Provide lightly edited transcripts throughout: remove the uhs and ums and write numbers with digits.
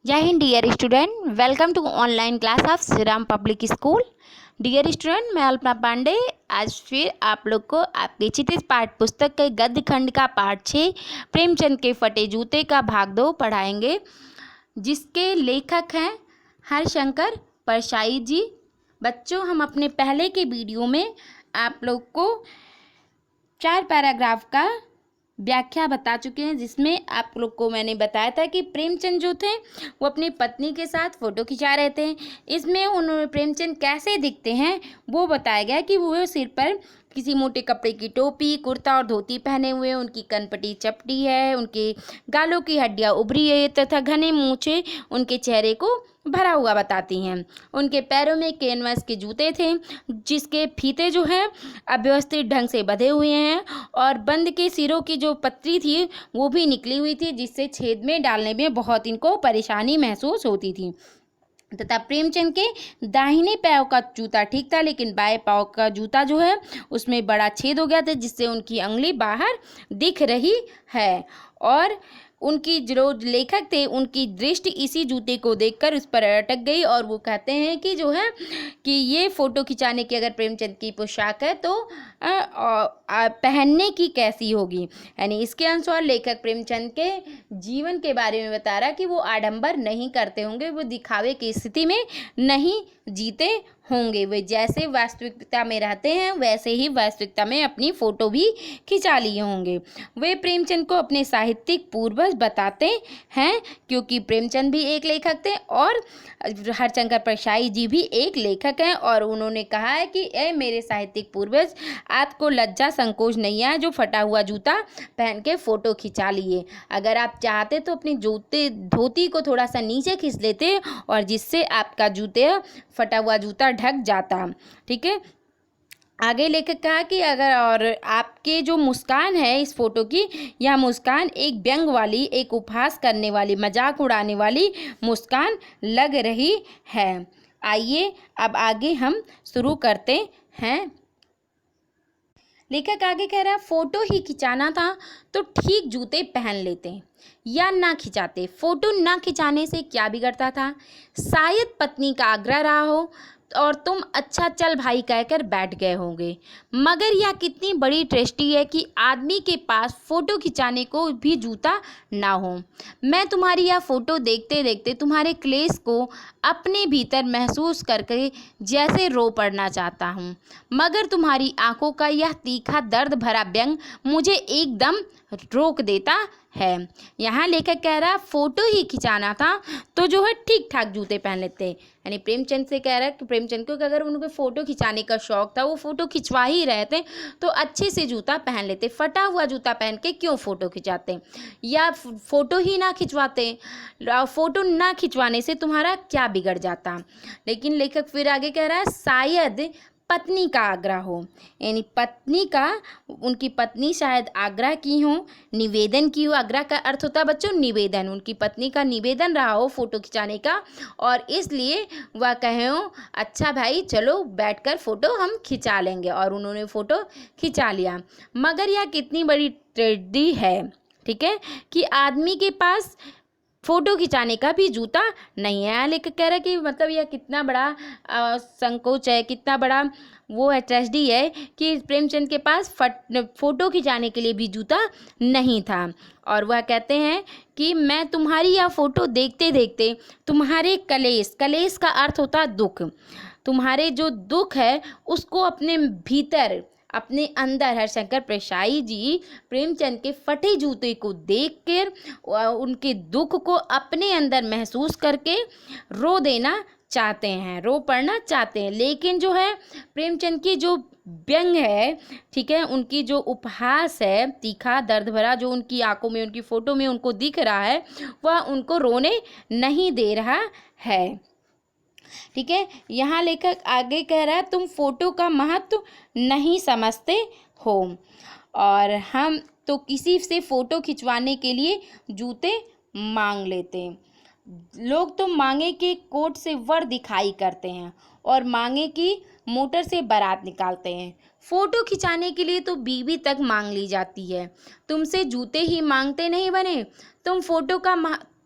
जय Hind dear student, welcome to online class of Shri Ram public school. Dear student, मैं अल्पना पांडे आज फिर आप लोग को आपके चित्रित पाठ पुस्तक के गद्य खंड का पाठ 6 प्रेमचंद के फटे जूते का भाग 2 पढ़ाएंगे, जिसके लेखक हैं हरशंकर परशाई जी। बच्चों, हम अपने पहले के वीडियो में आप लोग को 4 पैराग्राफ का व्याख्या बता चुके हैं, जिसमें आप लोग को मैंने बताया था कि प्रेमचंद जो थे वो अपनी पत्नी के साथ फ़ोटो खिंचा रहे थे। इसमें उन्होंने प्रेमचंद कैसे दिखते हैं वो बताया गया कि वो सिर पर किसी मोटे कपड़े की टोपी, कुर्ता और धोती पहने हुए, उनकी कनपटी चपटी है, उनके गालों की हड्डियाँ उभरी है तथा घने मूछें उनके चेहरे को भरा हुआ बताती हैं। उनके पैरों में कैनवास के जूते थे, जिसके फीते जो हैं अव्यवस्थित ढंग से बंधे हुए हैं और बंद के सिरों की जो पत्ती थी वो भी निकली हुई थी, जिससे छेद में डालने में बहुत इनको परेशानी महसूस होती थी। तथा प्रेमचंद के दाहिने पाँव का जूता ठीक था, लेकिन बाएं पाँव का जूता जो है उसमें बड़ा छेद हो गया था, जिससे उनकी अंगुली बाहर दिख रही है। और उनकी जो लेखक थे उनकी दृष्टि इसी जूते को देखकर उस पर अटक गई और वो कहते हैं कि जो है कि ये फ़ोटो खिंचाने की अगर प्रेमचंद की पोशाक है तो पहनने की कैसी होगी। यानी इसके अनुसार लेखक प्रेमचंद के जीवन के बारे में बता रहा कि वो आडंबर नहीं करते होंगे, वो दिखावे की स्थिति में नहीं जीते होंगे, वे जैसे वास्तविकता में रहते हैं वैसे ही वास्तविकता में अपनी फ़ोटो भी खिंचा लिए होंगे। वे प्रेमचंद को अपने साहित्यिक पूर्वज बताते हैं, क्योंकि प्रेमचंद भी एक लेखक थे और हरशंकर परशाई जी भी एक लेखक हैं। और उन्होंने कहा है कि ए मेरे साहित्यिक पूर्वज, आपको लज्जा संकोच नहीं आया जो फटा हुआ जूता पहन के फ़ोटो खिंचा लिए। अगर आप चाहते तो अपनी धोती को थोड़ा सा नीचे खींच लेते और जिससे आपका फटा हुआ जूता ढक जाता। ठीक है। आगे लेखक कहा कि अगर और आपके जो मुस्कान है इस फोटो की, यह मुस्कान एक व्यंग वाली, एक उपहास करने वाली, मजाक उड़ाने वाली मुस्कान लग रही है। आइए अब आगे हम शुरू करते हैं। लेखक आगे कह रहा है, फोटो ही खिंचाना था तो ठीक जूते पहन लेते या ना खिंचाते। फोटो ना खिंचाने से क्या बिगड़ता था? शायद पत्नी का आग्रह रहा हो और तुम अच्छा चल भाई कहकर बैठ गए होंगे, मगर यह कितनी बड़ी ट्रेस्टी है कि आदमी के पास फ़ोटो खिंचाने को भी जूता ना हो। मैं तुम्हारी यह फ़ोटो देखते देखते तुम्हारे क्लेश को अपने भीतर महसूस करके जैसे रो पड़ना चाहता हूँ, मगर तुम्हारी आंखों का यह तीखा दर्द भरा व्यंग मुझे एकदम रोक देता है। यहाँ लेखक कह रहा है फ़ोटो ही खिंचाना था तो जो है ठीक ठाक जूते पहन लेते। यानी प्रेमचंद से कह रहा है कि प्रेमचंद को अगर उनको फ़ोटो खिंचाने का शौक़ था, वो फ़ोटो खिंचवा ही रहे थे तो अच्छे से जूता पहन लेते। फटा हुआ जूता पहन के क्यों फ़ोटो खिंचाते, या फ़ोटो ही ना खिंचवाते। फ़ोटो ना खिंचवाने से तुम्हारा क्या बिगड़ जाता। लेकिन लेखक फिर आगे कह रहा है शायद पत्नी का आग्रह हो, यानी उनकी पत्नी शायद आग्रह की हो, निवेदन की हो। आग्रह का अर्थ होता है बच्चों निवेदन। उनकी पत्नी का निवेदन रहा हो फ़ोटो खिंचाने का और इसलिए वह कहे हो अच्छा भाई चलो बैठकर फ़ोटो हम खिंचा लेंगे, और उन्होंने फ़ोटो खिंचा लिया। मगर यह कितनी बड़ी ट्रेजेडी है, ठीक है, कि आदमी के पास फ़ोटो खिंचाने का भी जूता नहीं है। लेकिन कह रहा है कि मतलब यह कितना बड़ा संकोच है, कितना बड़ा वो है, ट्रेजेडी है कि प्रेमचंद के पास फ़ोटो खिंचाने के लिए भी जूता नहीं था। और वह कहते हैं कि मैं तुम्हारी यह फ़ोटो देखते देखते तुम्हारे कलेश का अर्थ होता है दुख, तुम्हारे जो दुख है उसको अपने भीतर, अपने अंदर हरशंकर परशाई जी प्रेमचंद के फटे जूते को देखकर उनके दुख को अपने अंदर महसूस करके रो देना चाहते हैं, रो पड़ना चाहते हैं। लेकिन जो है प्रेमचंद की जो व्यंग है, ठीक है, उनकी जो उपहास है तीखा दर्द भरा, जो उनकी आंखों में, उनकी फ़ोटो में उनको दिख रहा है, वह उनको रोने नहीं दे रहा है। ठीक है। यहाँ लेखक आगे कह रहा है तुम फ़ोटो का महत्व नहीं समझते हो और हम तो किसी से फ़ोटो खिंचवाने के लिए जूते मांग लेते। लोग तो मांगे के कोट से वर दिखाई करते हैं और मांगे की मोटर से बारात निकालते हैं। फ़ोटो खिंचाने के लिए तो बीवी तक मांग ली जाती है, तुमसे जूते ही मांगते नहीं बने। तुम फ़ोटो का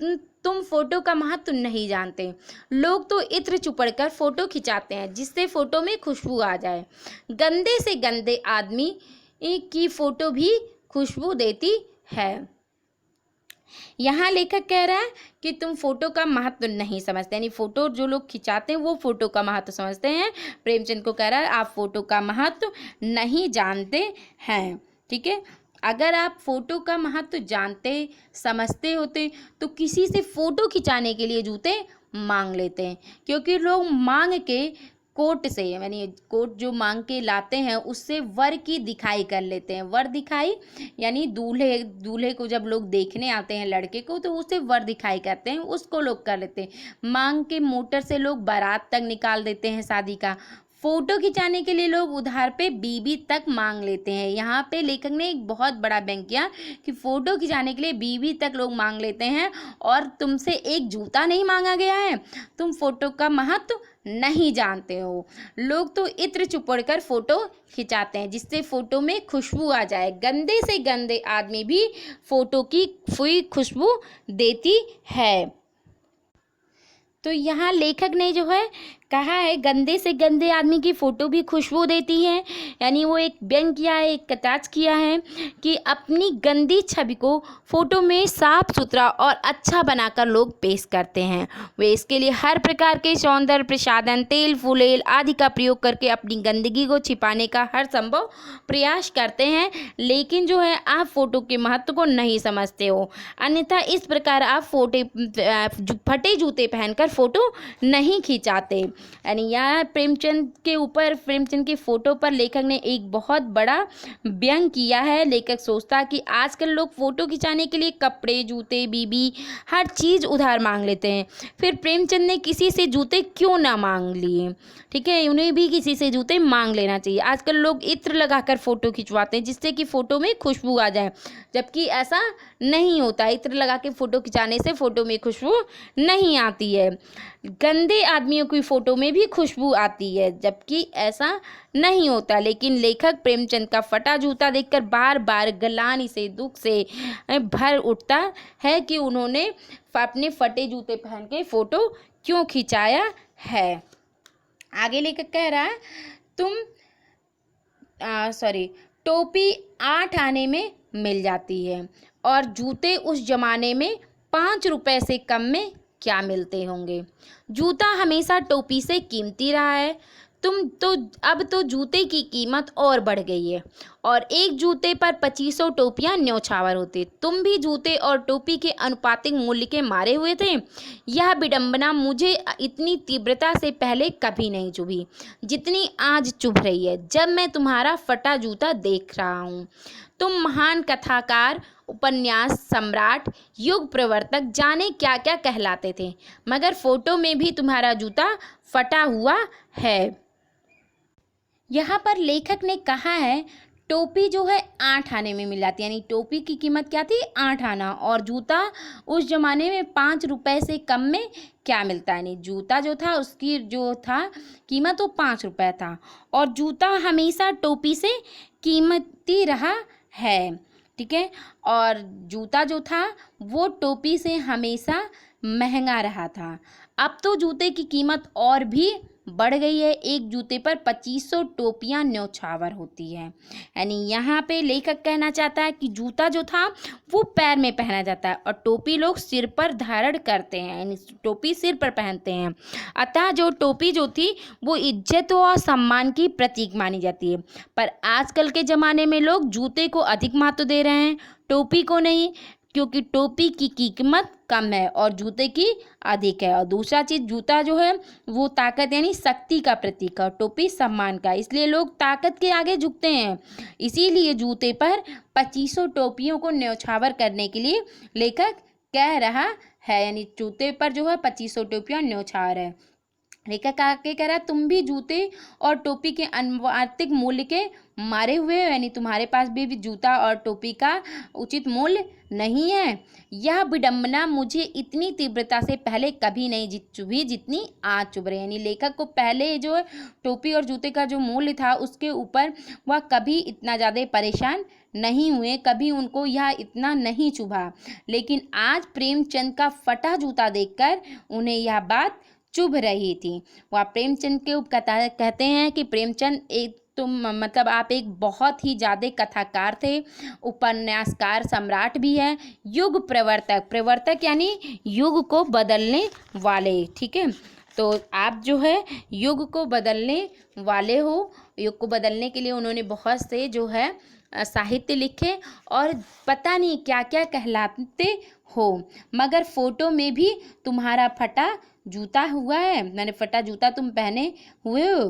तुम फोटो का महत्व नहीं जानते। लोग तो इत्र चुपड़ कर फोटो खिंचाते हैं जिससे फोटो में खुशबू आ जाए। गंदे से गंदे आदमी की फोटो भी खुशबू देती है। यहाँ लेखक कह रहा है कि तुम फोटो का महत्व नहीं समझते, यानी फोटो जो लोग खिंचाते हैं वो फोटो का महत्व समझते हैं। प्रेमचंद को कह रहा है आप फोटो का महत्व नहीं जानते हैं। ठीक है, अगर आप फोटो का महत्व जानते समझते होते तो किसी से फोटो खिंचाने के लिए जूते मांग लेते हैं, क्योंकि लोग मांग के कोट से, यानी कोट जो मांग के लाते हैं उससे वर की दिखाई कर लेते हैं। वर दिखाई यानी दूल्हे दूल्हे को जब लोग देखने आते हैं लड़के को तो उसे वर दिखाई कहते हैं, उसको लोग कर लेते हैं। मांग के मोटर से लोग बारात तक निकाल देते हैं शादी का। फोटो खिंचाने के लिए लोग उधार पे बीबी तक मांग लेते हैं। यहाँ पे लेखक ने एक बहुत बड़ा व्यंग किया कि फोटो खिंचाने के लिए बीबी तक लोग मांग लेते हैं और तुमसे एक जूता नहीं मांगा गया है। तुम फोटो का महत्व नहीं जानते हो। लोग तो इत्र चुपड़ कर फोटो खिंचाते हैं जिससे फोटो में खुशबू आ जाए। गंदे से गंदे आदमी भी फोटो की खुशबू देती है। तो यहाँ लेखक ने जो है कहा है गंदे से गंदे आदमी की फ़ोटो भी खुशबू देती है, यानी वो एक व्यंग किया है, एक कटाक्ष किया है कि अपनी गंदी छवि को फ़ोटो में साफ सुथरा और अच्छा बनाकर लोग पेश करते हैं। वे इसके लिए हर प्रकार के सौंदर्य प्रसाधन, तेल फुलेल आदि का प्रयोग करके अपनी गंदगी को छिपाने का हर संभव प्रयास करते हैं। लेकिन जो है आप फ़ोटो के महत्व को नहीं समझते हो, अन्यथा इस प्रकार आप फटे जूते पहनकर फ़ोटो नहीं खिंचाते। यानी यहाँ प्रेमचंद की फ़ोटो पर लेखक ने एक बहुत बड़ा व्यंग किया है। लेखक सोचता कि आजकल लोग फ़ोटो खिंचाने के लिए कपड़े, जूते, बीबी हर चीज़ उधार मांग लेते हैं। फिर प्रेमचंद ने किसी से जूते क्यों ना मांग लिए, ठीक है, उन्हें भी किसी से जूते मांग लेना चाहिए। आजकल लोग इत्र लगाकर फ़ोटो खिंचवाते हैं जिससे कि फ़ोटो में खुशबू आ जाए, जबकि ऐसा नहीं होता। इत्र लगा के फ़ोटो खिंचाने से फ़ोटो में खुशबू नहीं आती है। गंदे आदमियों की फ़ोटो में भी खुशबू आती है, जबकि ऐसा नहीं होता। लेकिन लेखक प्रेमचंद का फटा जूता देखकर बार बार ग्लानि से, दुख से भर उठता है कि उन्होंने अपने फटे जूते पहन के फ़ोटो क्यों खिंचाया है। आगे लेखक कह रहा है टोपी 8 आने में मिल जाती है और जूते उस जमाने में 5 रुपए से कम में क्या मिलते होंगे। जूता हमेशा टोपी से कीमती रहा है। अब तो जूते की कीमत और बढ़ गई है और एक जूते पर 2500 टोपियां न्यौछावर होती। तुम भी जूते और टोपी के अनुपातिक मूल्य के मारे हुए थे। यह विडंबना मुझे इतनी तीव्रता से पहले कभी नहीं चुभी जितनी आज चुभ रही है जब मैं तुम्हारा फटा जूता देख रहा हूँ। तुम महान कथाकार, उपन्यास सम्राट, युग प्रवर्तक जाने क्या क्या कहलाते थे, मगर फोटो में भी तुम्हारा जूता फटा हुआ है। यहाँ पर लेखक ने कहा है टोपी जो है 8 आने में मिल जाती है, यानी टोपी की कीमत क्या थी, 8 आना, और जूता उस जमाने में 5 रुपए से कम में क्या मिलता है। यानी जूता जो था उसकी जो था कीमत वो 5 रुपए था और जूता हमेशा टोपी से कीमती रहा है, ठीक है, और जूता जो था वो टोपी से हमेशा महंगा रहा था। अब तो जूते की कीमत और भी बढ़ गई है। एक जूते पर 2500 टोपियां न्यौछावर होती है। यानी यहाँ पे लेखक कहना चाहता है कि जूता जो था वो पैर में पहना जाता है और टोपी लोग सिर पर धारण करते हैं, यानी टोपी सिर पर पहनते हैं। अतः जो टोपी जो थी वो इज्जत और सम्मान की प्रतीक मानी जाती है। पर आजकल के ज़माने में लोग जूते को अधिक महत्व दे रहे हैं, टोपी को नहीं, क्योंकि टोपी की कीमत कम है और जूते की अधिक है। और दूसरा चीज़, जूता जो है वो ताकत यानी शक्ति का प्रतीक है और टोपी सम्मान का, इसलिए लोग ताकत के आगे झुकते हैं। इसीलिए जूते पर 2500 टोपियों को न्यौछावर करने के लिए लेखक कह रहा है, यानी जूते पर जो है 2500 टोपियाँ न्यौछावर है। लेखक आगे कह रहा है तुम भी जूते और टोपी के आर्थिक मूल्य के मारे हुए हो, यानी तुम्हारे पास भी जूता और टोपी का उचित मूल्य नहीं है। यह विडंबना मुझे इतनी तीव्रता से पहले कभी नहीं चुभी जितनी आज चुभ रही है। यानी लेखक को पहले जो टोपी और जूते का जो मूल्य था उसके ऊपर वह कभी इतना ज़्यादा परेशान नहीं हुए, कभी उनको यह इतना नहीं चुभा, लेकिन आज प्रेमचंद का फटा जूता देखकर उन्हें यह बात चुभ रही थी। वह प्रेमचंद के कहते हैं कि प्रेमचंद एक मतलब आप एक बहुत ही ज़्यादा कथाकार थे, उपन्यासकार, सम्राट भी है, युग प्रवर्तक, प्रवर्तक यानी युग को बदलने वाले। ठीक है, तो आप जो है युग को बदलने वाले हो। युग को बदलने के लिए उन्होंने बहुत से जो है साहित्य लिखे और पता नहीं क्या क्या कहलाते हो, मगर फोटो में भी तुम्हारा फटा जूता हुआ है, मैंने फटा जूता तुम पहने हुए हो।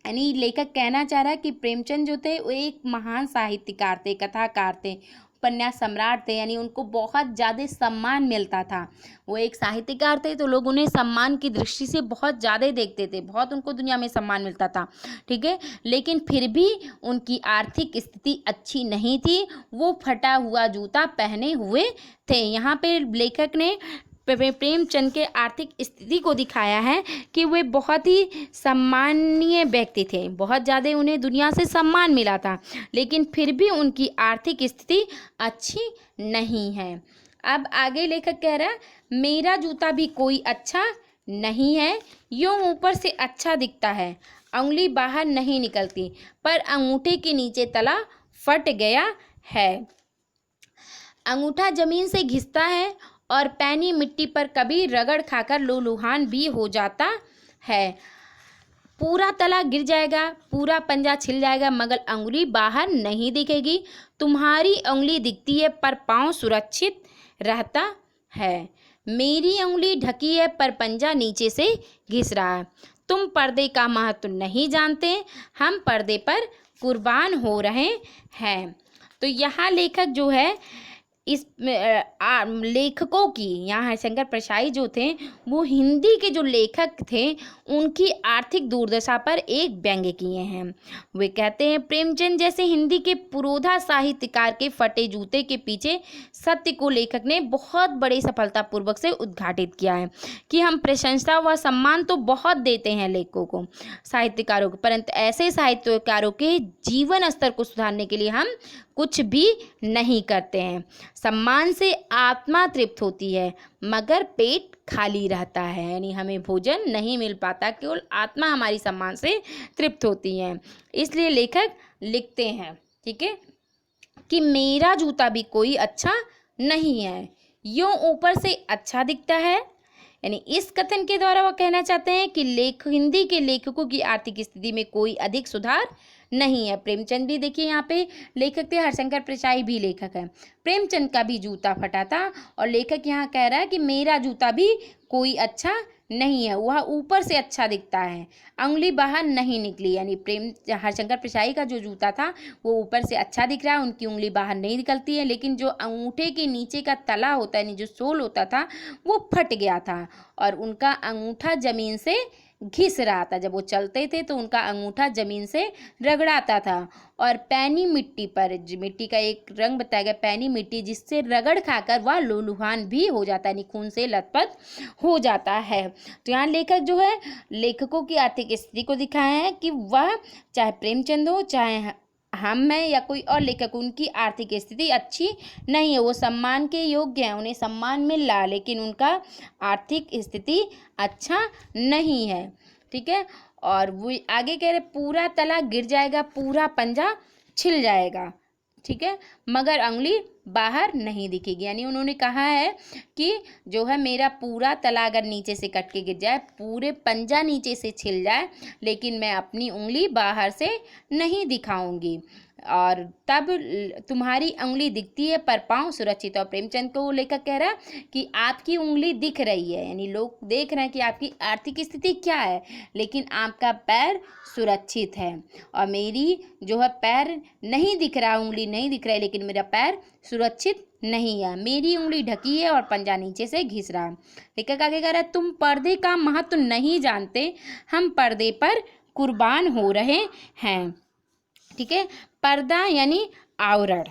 यानी लेखक कहना चाह रहा है कि प्रेमचंद जो थे वो एक महान साहित्यकार थे, कथाकार थे, उपन्यास सम्राट थे, यानी उनको बहुत ज़्यादा सम्मान मिलता था। वो एक साहित्यकार थे तो लोग उन्हें सम्मान की दृष्टि से बहुत ज़्यादा देखते थे, बहुत उनको दुनिया में सम्मान मिलता था। ठीक है, लेकिन फिर भी उनकी आर्थिक स्थिति अच्छी नहीं थी, वो फटा हुआ जूता पहने हुए थे। यहाँ पे लेखक ने प्रेमचंद के आर्थिक स्थिति को दिखाया है कि वे बहुत ही सम्मानीय व्यक्ति थे, बहुत ज़्यादा उन्हें दुनिया से सम्मान मिला था, लेकिन फिर भी उनकी आर्थिक स्थिति अच्छी नहीं है। अब आगे लेखक कह रहा है मेरा जूता भी कोई अच्छा नहीं है, यूँ ऊपर से अच्छा दिखता है, उंगली बाहर नहीं निकलती, पर अंगूठे के नीचे तला फट गया है। अंगूठा जमीन से घिसता है और पैनी मिट्टी पर कभी रगड़ खाकर लूलुहान भी हो जाता है। पूरा तला गिर जाएगा, पूरा पंजा छिल जाएगा, मगर अंगुली बाहर नहीं दिखेगी। तुम्हारी उंगली दिखती है पर पाँव सुरक्षित रहता है। मेरी उंगली ढकी है पर पंजा नीचे से घिस रहा है। तुम पर्दे का महत्व नहीं जानते, हम पर्दे पर कुर्बान हो रहे हैं। तो यहाँ लेखक जो है इस लेखकों की, यहाँ हरिशंकर प्रसाई जो थे वो हिंदी के जो लेखक थे उनकी आर्थिक दुर्दशा पर एक व्यंग्य किए हैं। वे कहते हैं प्रेमचंद जैसे हिंदी के पुरोधा साहित्यकार के फटे जूते के पीछे सत्य को लेखक ने बहुत बड़ी सफलतापूर्वक से उद्घाटित किया है कि हम प्रशंसा व सम्मान तो बहुत देते हैं लेखकों को, साहित्यकारों को, परंतु ऐसे साहित्यकारों के जीवन स्तर को सुधारने के लिए हम कुछ भी नहीं करते हैं। सम्मान से आत्मा तृप्त होती है मगर पेट खाली रहता है, यानी हमें भोजन नहीं मिल पाता, केवल आत्मा हमारी सम्मान से तृप्त होती है। इसलिए लेखक लिखते हैं, ठीक है, कि मेरा जूता भी कोई अच्छा नहीं है, यूँ ऊपर से अच्छा दिखता है। यानी इस कथन के द्वारा वो कहना चाहते हैं कि हिंदी के लेखकों की आर्थिक स्थिति में कोई अधिक सुधार नहीं है। प्रेमचंद भी देखिए यहाँ पे लेखक थे, हरिशंकर प्रसाई भी लेखक है। प्रेमचंद का भी जूता फटा था और लेखक यहाँ कह रहा है कि मेरा जूता भी कोई अच्छा नहीं है, वह ऊपर से अच्छा दिखता है, उंगली बाहर नहीं निकली। यानी हरिशंकर प्रसाई का जो जूता था वो ऊपर से अच्छा दिख रहा है, उनकी उंगली बाहर नहीं निकलती है, लेकिन जो अंगूठे के नीचे का तला होता है, यानी जो सोल होता था, वो फट गया था और उनका अंगूठा जमीन से घिस रहा था। जब वो चलते थे तो उनका अंगूठा जमीन से रगड़ाता था और पैनी मिट्टी पर, मिट्टी का एक रंग बताया गया पैनी मिट्टी, जिससे रगड़ खाकर वह लूलुहान भी हो जाता है, यानी खून से लथपथ हो जाता है। तो यहाँ लेखक जो है लेखकों की आर्थिक स्थिति को दिखाया है कि वह चाहे प्रेमचंद हो, चाहे हम हैं या कोई और लेखक, उनकी आर्थिक स्थिति अच्छी नहीं है, वो सम्मान के योग्य हैं, उन्हें सम्मान मिल रहा, लेकिन उनका आर्थिक स्थिति अच्छा नहीं है। ठीक है, और वो आगे कह रहे पूरा तला गिर जाएगा, पूरा पंजा छिल जाएगा, ठीक है, मगर उंगली बाहर नहीं दिखेगी। यानी उन्होंने कहा है कि जो है मेरा पूरा तला अगर नीचे से कट के गिर जाए, पूरे पंजा नीचे से छिल जाए, लेकिन मैं अपनी उंगली बाहर से नहीं दिखाऊंगी, और तब तुम्हारी उंगली दिखती है पर पाँव सुरक्षित। और प्रेमचंद को लेखक कह रहा है कि आपकी उंगली दिख रही है, यानी लोग देख रहे हैं कि आपकी आर्थिक स्थिति क्या है, लेकिन आपका पैर सुरक्षित है, और मेरी जो है पैर नहीं दिख रहा, उंगली नहीं दिख रहा है, लेकिन मेरा पैर सुरक्षित नहीं है। मेरी उंगली ढकी है और पंजा नीचे से घिस रहा। लेखक आगे कह रहा है, तुम पर्दे का महत्व नहीं जानते, हम पर्दे पर कुर्बान हो रहे हैं। ठीक है, पर्दा यानी आवरण,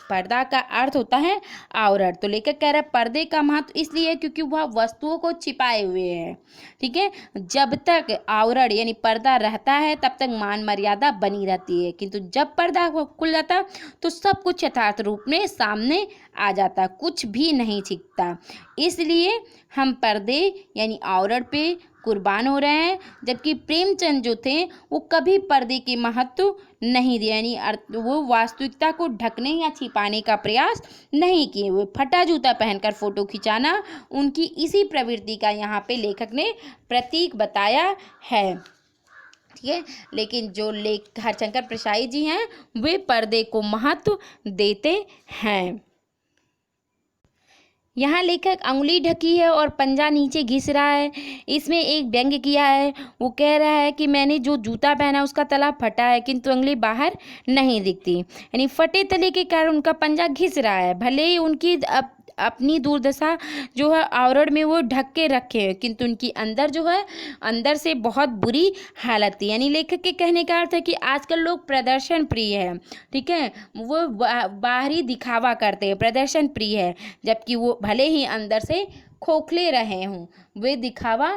पर्दा का अर्थ होता है आवरण। तो लेखक कह रहा है पर्दे का महत्व इसलिए है क्योंकि वह वस्तुओं को छिपाए हुए है। ठीक है, जब तक आवरण यानी पर्दा रहता है तब तक मान मर्यादा बनी रहती है, किंतु जब पर्दा खुल जाता है तो सब कुछ यथार्थ रूप में सामने आ जाता, कुछ भी नहीं छिपता। इसलिए हम पर्दे यानी आवरण पे कुर्बान हो रहे हैं। जबकि प्रेमचंद जो थे वो कभी पर्दे के महत्व नहीं दिए, यानी वो वास्तविकता को ढकने या छिपाने का प्रयास नहीं किए। वो फटा जूता पहनकर फोटो खिंचाना उनकी इसी प्रवृत्ति का यहाँ पे लेखक ने प्रतीक बताया है। ठीक है, लेकिन जो हरिशंकर प्रसाई जी हैं वे पर्दे को महत्व देते हैं। यहाँ लेखक अंगुली ढकी है और पंजा नीचे घिस रहा है, इसमें एक व्यंग्य किया है। वो कह रहा है कि मैंने जो जूता पहना उसका तला फटा है किंतु अंगुली बाहर नहीं दिखती, यानी फटे तले के कारण उनका पंजा घिस रहा है। भले ही उनकी अपनी दुर्दशा जो है आवरण में वो ढक के रखे हैं किंतु उनकी अंदर जो है अंदर से बहुत बुरी हालत थी। यानी लेखक के कहने का अर्थ है कि आजकल लोग प्रदर्शन प्रिय है। ठीक है, वो बाहरी दिखावा करते हैं, प्रदर्शन प्रिय है, जबकि वो भले ही अंदर से खोखले रहे हों, वे दिखावा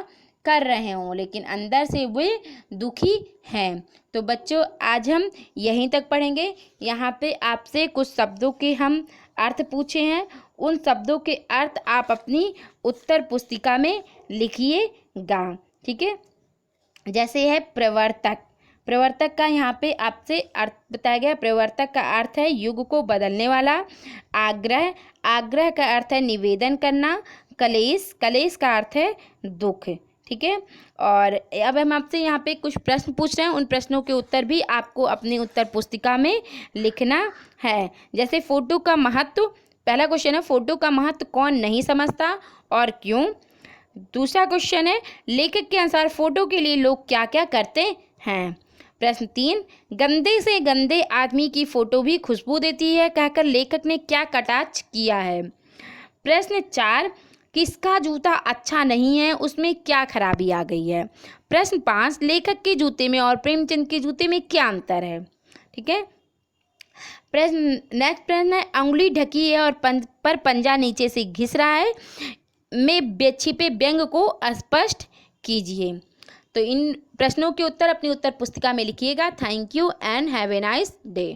कर रहे हों, लेकिन अंदर से वे दुखी हैं। तो बच्चों आज हम यहीं तक पढ़ेंगे। यहाँ पे आपसे कुछ शब्दों के हम अर्थ पूछे हैं, उन शब्दों के अर्थ आप अपनी उत्तर पुस्तिका में लिखिएगा। ठीक है, जैसे है प्रवर्तक। प्रवर्तक का यहाँ पे आपसे अर्थ बताया गया। प्रवर्तक का अर्थ है युग को बदलने वाला। आग्रह, आग्रह का अर्थ है निवेदन करना। कलेश, कलेश का अर्थ है दुख। ठीक है, और अब हम आपसे यहाँ पे कुछ प्रश्न पूछ रहे हैं, उन प्रश्नों के उत्तर भी आपको अपनी उत्तर पुस्तिका में लिखना है। जैसे फोटो का महत्व, पहला क्वेश्चन है फोटो का महत्व कौन नहीं समझता और क्यों। दूसरा क्वेश्चन है लेखक के अनुसार फोटो के लिए लोग क्या क्या करते हैं। प्रश्न 3, गंदे से गंदे आदमी की फोटो भी खुशबू देती है कहकर लेखक ने क्या कटाक्ष किया है। प्रश्न 4, किसका जूता अच्छा नहीं है, उसमें क्या खराबी आ गई है। प्रश्न 5, लेखक के जूते में और प्रेमचंद के जूते में क्या अंतर है। ठीक है, प्रश्न नेक्स्ट प्रश्न है अंगुली ढकी है और पर पंजा नीचे से घिस रहा है में छिपे व्यंग को स्पष्ट कीजिए। तो इन प्रश्नों के उत्तर अपनी उत्तर पुस्तिका में लिखिएगा। Thank you and have a nice day.